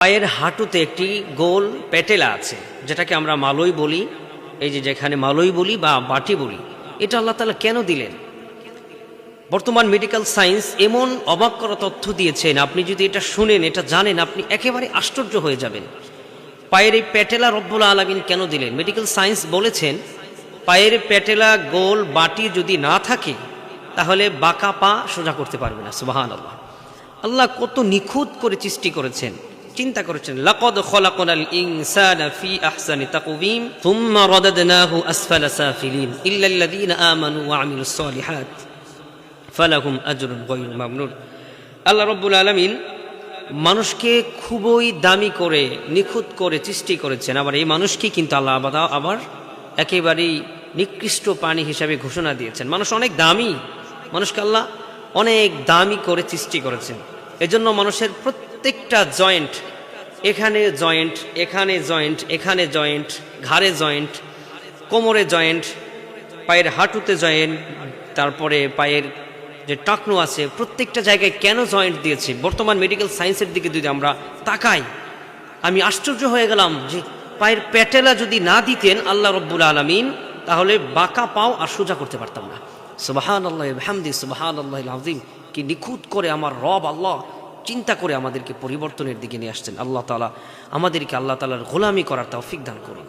পায়ের হাঁটুতে একটি গোল প্যাটেলা আছে, যেটাকে আমরা মালই বলি। এই যে যেখানে মালই বলি বা বাটি বলি, এটা আল্লাহ তাআলা কেন দিলেন? বর্তমান মেডিকেল সায়েন্স এমন অবাক করা তথ্য দিয়েছেন, আপনি যদি এটা শুনেন, এটা জানেন, আপনি একেবারে আশ্চর্য হয়ে যাবেন। পায়ের এই প্যাটেলা রব্বুল আলামিন কেন দিলেন? মেডিকেল সায়েন্স বলেছেন, পায়ের প্যাটেলা গোল বাটি যদি না থাকে তাহলে বাঁকা পা সোজা করতে পারবে না। সুবহানাল্লাহ! আল্লাহ কত নিখুঁত করে সৃষ্টি করেছেন, চিন্তা করেছেন। লাকাদ খলাকনাল ইনসানা ফি আহসানি তাকওয়িম সুম্মা রাদাদনাহু আসফালা সাফিলিন ইল্লাল্লাযীনা আমানু ওয়া আমিলুস সলিহাত ফালাহুম আজরুন গায়রু মামনুন। আল্লাহ রাব্বুল আলামিন মানুষকে খুবই দামি করে নিখুঁত করে সৃষ্টি করেছেন। আবার এই মানুষকে কিন্তু আল্লাহ আবার একেবারেই নিকৃষ্ট প্রাণী হিসাবে ঘোষণা দিয়েছেন। মানুষ অনেক দামি, মানুষকে আল্লাহ অনেক দামি করে সৃষ্টি করেছেন। এজন্য মানুষের প্রত্যেকটা জয়েন্ট, এখানে জয়েন্ট, এখানে জয়েন্ট, এখানে জয়েন্ট, ঘাড়ে জয়েন্ট, কোমরে জয়েন্ট, পায়ের হাঁটুতে জয়েন্ট, তারপরে পায়ের যে টাকনু আছে, প্রত্যেকটা জায়গায় কেন জয়েন্ট দিয়েছে? বর্তমান মেডিকেল সায়েন্সের দিকে যদি আমরা তাকাই, আমি আশ্চর্য হয়ে গেলাম যে পায়ের প্যাটেলা যদি না দিতেন আল্লাহ রব্বুল আলামিন, তাহলে বাঁকা পাও আর সোজা করতে পারতাম না। সুবহানাল্লাহ ওয়া বিহামদিহি সুবহানাল্লাহিল আযীম। কি নিখুঁত করে আমার রব আল্লাহ চিন্তা করে আমাদেরকে পরিবর্তনের দিকে নিয়ে আসছেন। আল্লাহ তাআলা আমাদেরকে আল্লাহ তাআলার গোলামি করার তৌফিক দান করুন।